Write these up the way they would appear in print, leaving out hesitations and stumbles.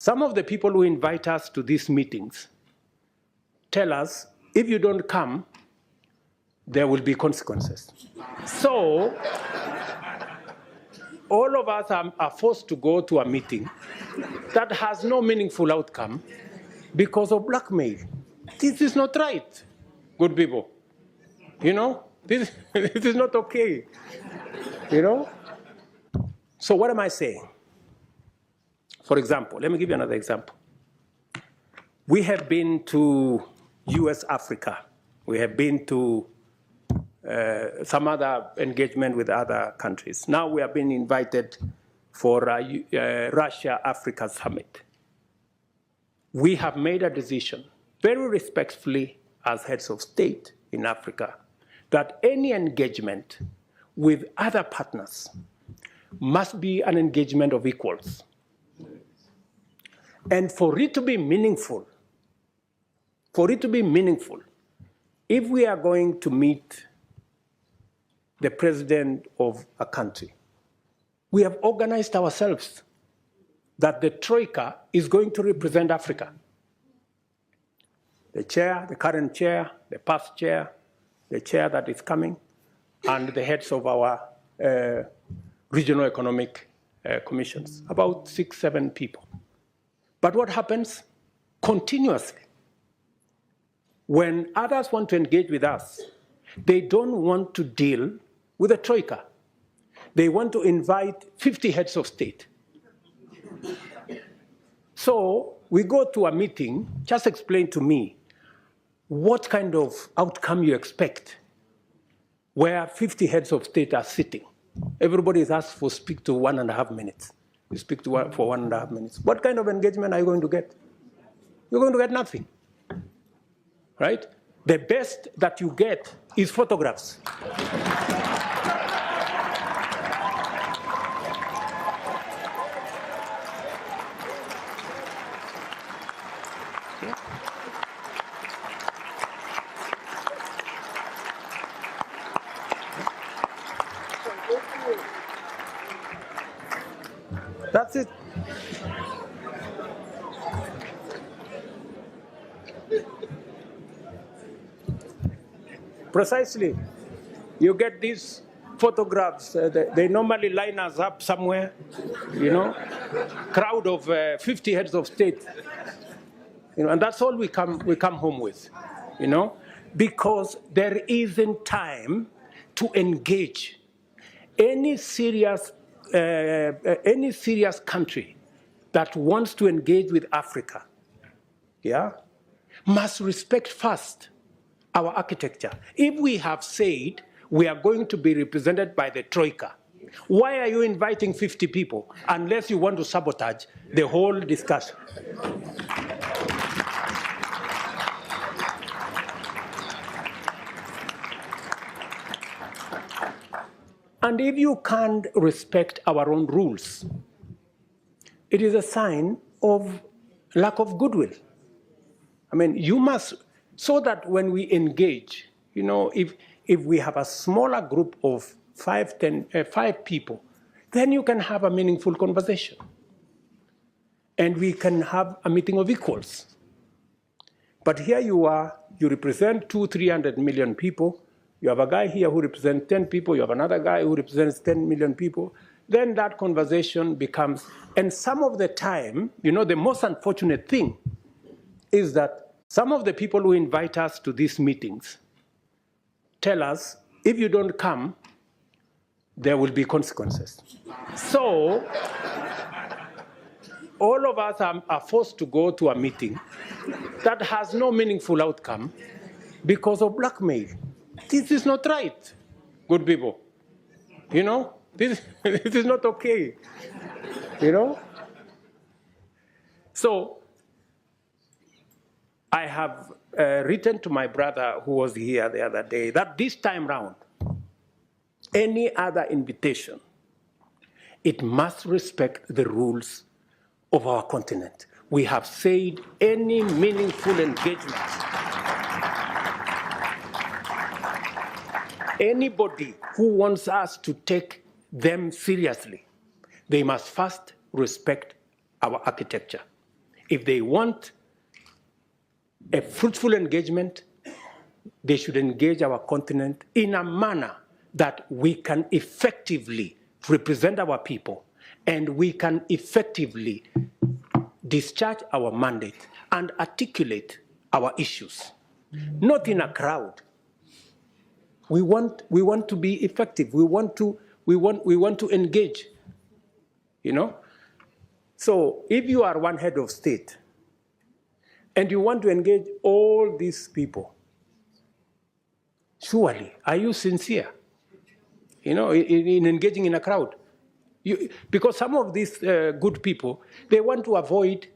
Some of the people who invite us to these meetings tell us, if you don't come, there will be consequences. So all of us are forced to go to a meeting that has no meaningful outcome because of blackmail. This is not right, good people. You know, this is not okay. You know? So what am I saying? For example, let me give you another example. We have been to US Africa. We have been to some other engagement with other countries. Now we have been invited for Russia-Africa Summit. We have made a decision, very respectfully as heads of state in Africa, that any engagement with other partners must be an engagement of equals. And for it to be meaningful, if we are going to meet the president of a country, we have organized ourselves that the Troika is going to represent Africa. The chair, the current chair, the past chair, the chair that is coming, and the heads of our regional economic commissions, about 6, 7 people. But what happens? Continuously, when others want to engage with us, they don't want to deal with the Troika. They want to invite 50 heads of state. So we go to a meeting, just explain to me what kind of outcome you expect where 50 heads of state are sitting. Everybody is asked to speak to 1.5 minutes. You speak to for 1.5 minutes. What kind of engagement are you going to get? You're going to get nothing, right? The best that you get is photographs. That's it. Precisely. You get these photographs, they normally line us up somewhere, you know, crowd of 50 heads of state, you know, and that's all we come home with, you know, because there isn't time to engage any serious country that wants to engage with Africa, yeah, must respect first our architecture. If we have said we are going to be represented by the Troika, why are you inviting 50 people unless you want to sabotage the whole discussion? And if you can't respect our own rules, it is a sign of lack of goodwill. I mean, you must, so that when we engage, you know, if we have a smaller group of 5 people, then you can have a meaningful conversation. And we can have a meeting of equals. But here you are, you represent 200-300 million people. You have a guy here who represents 10 people. You have another guy who represents 10 million people. Then that conversation becomes, and some of the time, you know, the most unfortunate thing is that some of the people who invite us to these meetings tell us, if you don't come, there will be consequences. So all of us are forced to go to a meeting that has no meaningful outcome because of blackmail. This is not right, good people. You know, this is not okay, you know? So I have written to my brother who was here the other day that this time round, any other invitation, it must respect the rules of our continent. We have said any meaningful engagement, anybody who wants us to take them seriously, they must first respect our architecture. If they want a fruitful engagement, they should engage our continent in a manner that we can effectively represent our people and we can effectively discharge our mandate and articulate our issues, not in a crowd. We want to be effective. We want to engage, you know? So if you are one head of state and you want to engage all these people, surely, are you sincere, you know, in engaging in a crowd? Because some of these good people, they want to avoid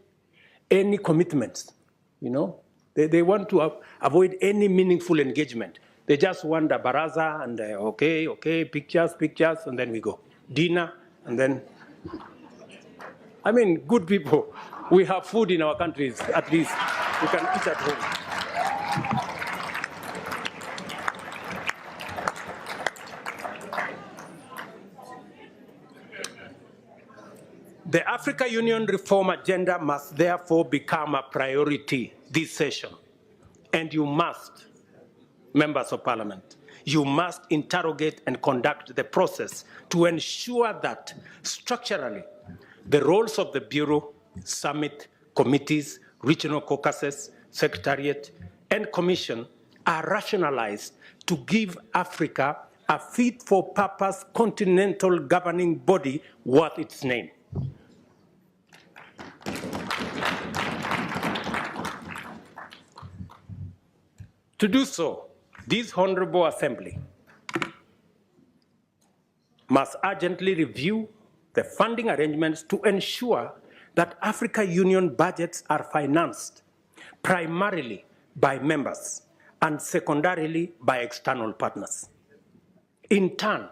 any commitments, you know? They want to avoid any meaningful engagement. They just want a baraza and okay, pictures, and then we go. Dinner, and then, I mean, good people, we have food in our countries, at least. We can eat at home. The Africa Union reform agenda must therefore become a priority this session. And you must, members of parliament, you must interrogate and conduct the process to ensure that structurally the roles of the Bureau, Summit, committees, regional caucuses, Secretariat, and Commission are rationalized to give Africa a fit-for-purpose continental governing body worth its name. To do so, this Honorable Assembly must urgently review the funding arrangements to ensure that Africa Union budgets are financed primarily by members and secondarily by external partners. In turn,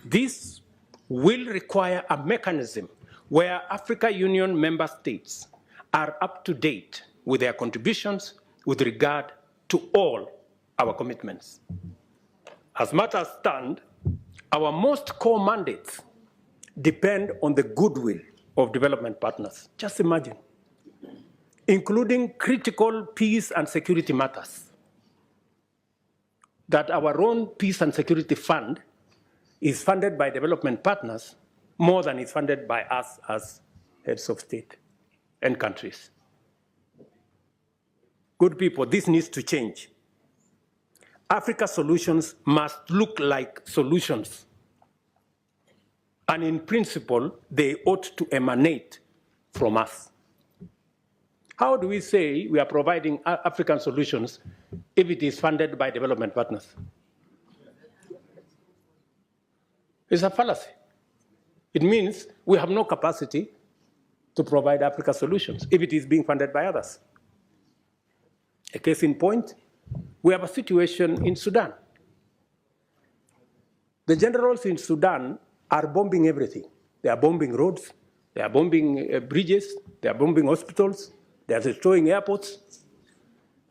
this will require a mechanism where Africa Union member states are up to date with their contributions with regard to all our commitments. As matters stand, our most core mandates depend on the goodwill of development partners. Just imagine, including critical peace and security matters, that our own peace and security fund is funded by development partners more than is funded by us as heads of state and countries. Good people, this needs to change. Africa solutions must look like solutions. And in principle, they ought to emanate from us. How do we say we are providing African solutions if it is funded by development partners? It's a fallacy. It means we have no capacity to provide Africa solutions if it is being funded by others. A case in point, we have a situation in Sudan. The generals in Sudan are bombing everything. They are bombing roads, they are bombing bridges, they are bombing hospitals, they are destroying airports,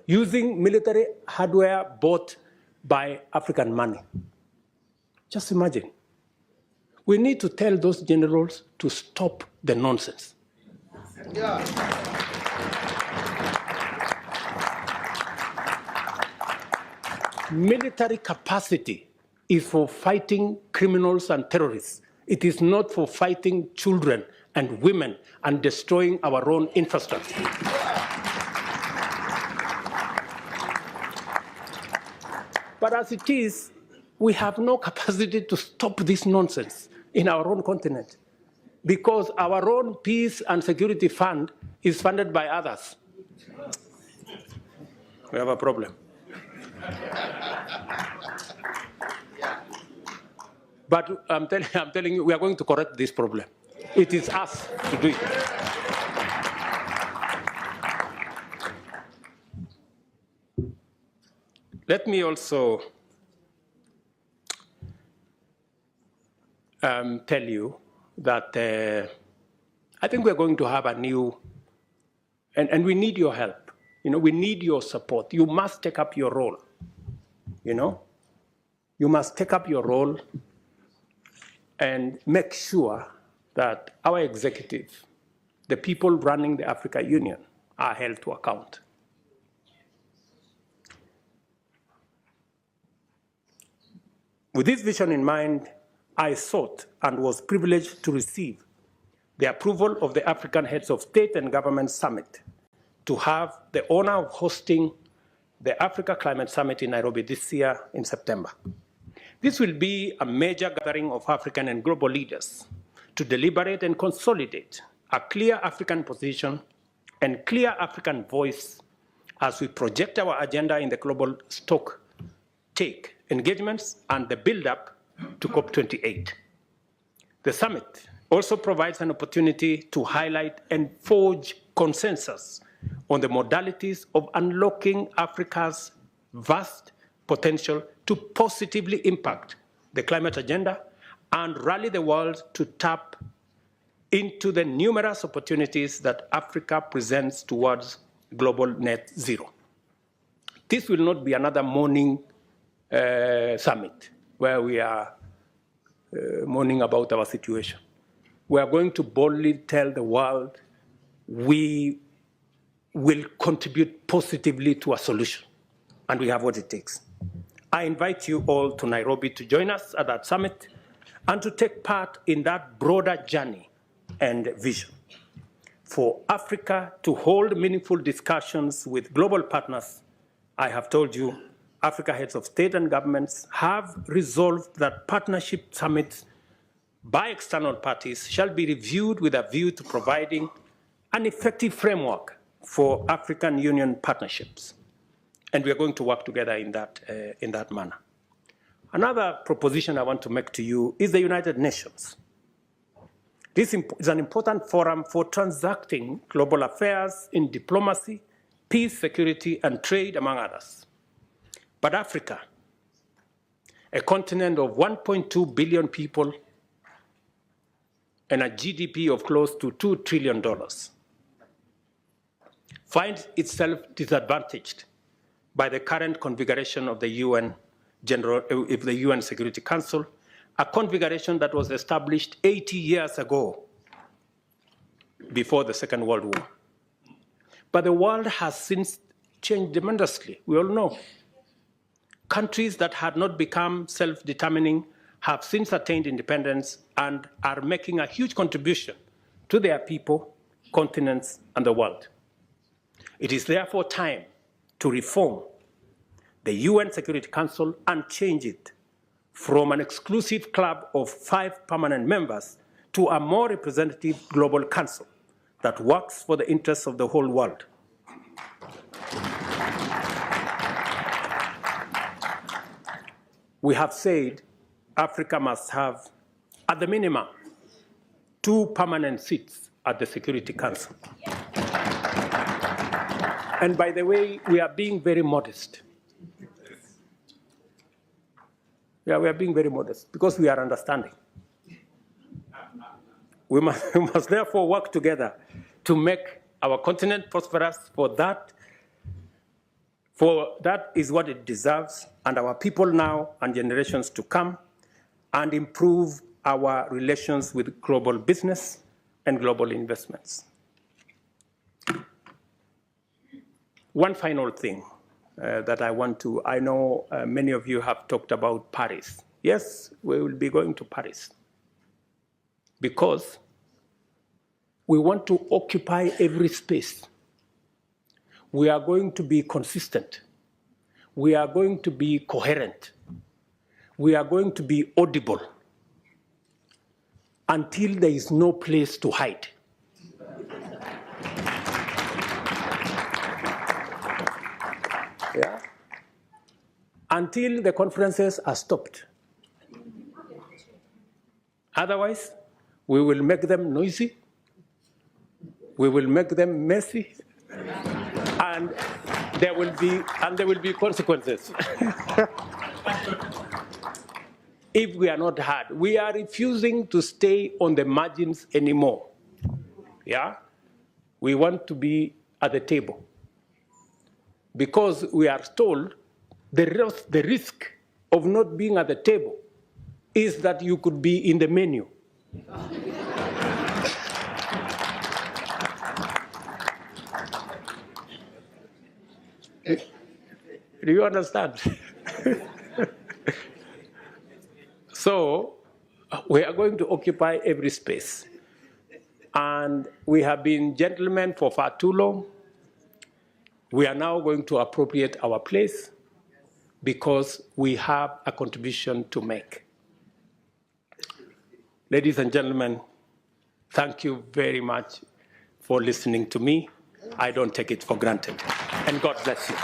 using military hardware bought by African money. Just imagine. We need to tell those generals to stop the nonsense. Yeah. Military capacity is for fighting criminals and terrorists. It is not for fighting children and women and destroying our own infrastructure. But as it is, we have no capacity to stop this nonsense in our own continent because our own peace and security fund is funded by others. We have a problem. But I'm telling you, we are going to correct this problem. It is us to do it. Let me also tell you that I think we're going to have a new, and we need your help. You know, we need your support. You must take up your role. You know, you must take up your role and make sure that our executive the people running the Africa Union are held to account. With this vision in mind, I sought and was privileged to receive the approval of the African Heads of State and Government Summit to have the honor of hosting the Africa Climate Summit in Nairobi this year in September. This will be a major gathering of African and global leaders to deliberate and consolidate a clear African position and clear African voice as we project our agenda in the global stock-take engagements and the build-up to COP28. The summit also provides an opportunity to highlight and forge consensus on the modalities of unlocking Africa's vast potential to positively impact the climate agenda and rally the world to tap into the numerous opportunities that Africa presents towards global net zero. This will not be another morning summit where we are mourning about our situation. We are going to boldly tell the world we will contribute positively to a solution, and we have what it takes. I invite you all to Nairobi to join us at that summit and to take part in that broader journey and vision for Africa to hold meaningful discussions with global partners. I have told you, Africa heads of state and governments have resolved that partnership summits by external parties shall be reviewed with a view to providing an effective framework for African Union partnerships. And we are going to work together in that manner. Another proposition I want to make to you is the United Nations. This is an important forum for transacting global affairs in diplomacy, peace, security, and trade, among others. But Africa, a continent of 1.2 billion people and a GDP of close to $2 trillion, finds itself disadvantaged by the current configuration of the UN Security Council, a configuration that was established 80 years ago, before the Second World War. But the world has since changed tremendously, we all know. Countries that had not become self-determining have since attained independence and are making a huge contribution to their people, continents, and the world. It is therefore time to reform the UN Security Council and change it from an exclusive club of 5 permanent members to a more representative global council that works for the interests of the whole world. We have said Africa must have, at the minimum, 2 permanent seats at the Security Council. And by the way, we are being very modest. Yeah, we are being very modest because we are understanding. We must therefore work together to make our continent prosperous, for that is what it deserves, and our people now and generations to come, and improve our relations with global business and global investments. One final thing that I know many of you have talked about Paris. Yes, we will be going to Paris because we want to occupy every space. We are going to be consistent. We are going to be coherent. We are going to be audible until there is no place to hide. Yeah? Until the conferences are stopped. Otherwise, we will make them noisy, we will make them messy, and there will be consequences. If we are not heard, we are refusing to stay on the margins anymore. Yeah? We want to be at the table. Because we are told the risk of not being at the table is that you could be in the menu. Do you understand? So we are going to occupy every space. And we have been gentlemen for far too long. We are now going to appropriate our place because we have a contribution to make. Ladies and gentlemen, thank you very much for listening to me. I don't take it for granted. And God bless you.